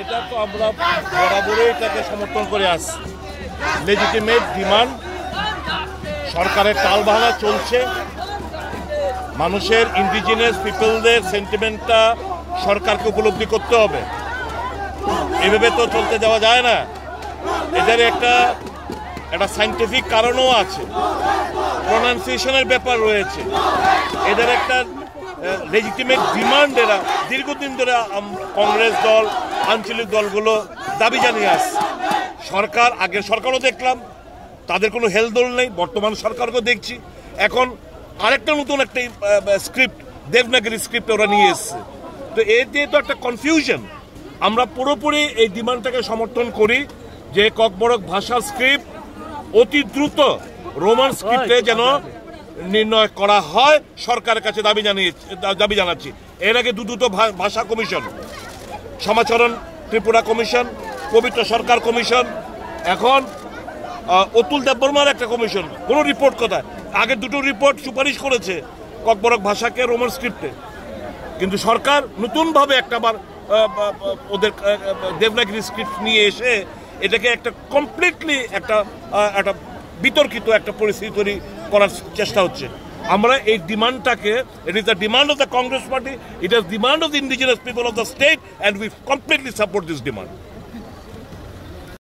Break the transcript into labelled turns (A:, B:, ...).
A: এটা তো আমরা বরাবরই এটাকে সমর্থন করে আসছি। লেজিটিমেট ডিমান্ড, সরকারের টালবাহানা চলছে, মানুষের ইন্ডিজিনাস পিপলদের সেন্টিমেন্টটা সরকারকে উপলব্ধি করতে হবে। এভাবে তো চলতে যাওয়া যায় না। এদের একটা সায়েন্টিফিক কারণও আছে, প্রোনাউন্সিয়েশনের ব্যাপার রয়েছে, এদের একটা লেজিটিমেট ডিমান্ড। এরা দীর্ঘদিন ধরে কংগ্রেস দল, আঞ্চলিক দলগুলো দাবি জানিয়ে আসছে। সরকার, আগের সরকারও দেখলাম তাদের কোনো হেলদোল নেই, বর্তমান সরকারকেও দেখছি। এখন আরেকটা নতুন একটা স্ক্রিপ্ট, দেবনাগরী স্ক্রিপ্ট ওরা নিয়ে এসছে। তো এতে তো একটা কনফিউশন। আমরা পুরোপুরি এই ডিমান্ডটাকে সমর্থন করি যে ককবরক ভাষার স্ক্রিপ্ট অতি দ্রুত রোমান স্ক্রিপ্টে যেন নির্ণয় করা হয়, সরকারের কাছে দাবি জানাচ্ছি। এর আগে দুটো ভাষা কমিশন, সমাচরণ ত্রিপুরা কমিশন, পবিত্র সরকার কমিশন, এখন অতুল দেববর্মার একটা কমিশন, কোনো রিপোর্ট কোথায়? আগের দুটো রিপোর্ট সুপারিশ করেছে ককবরক ভাষাকে রোমান স্ক্রিপ্টে, কিন্তু সরকার নতুনভাবে একটাবার ওদের দেবনাগরী স্ক্রিপ্ট নিয়ে এসে এটাকে একটা কমপ্লিটলি একটা বিতর্কিত একটা পরিস্থিতি তৈরি করার চেষ্টা হচ্ছে। আমরা এই ডিমান্ডটাকে, it is the demand of the Congress party, it is demand of the indigenous people of the state, and we completely support this demand.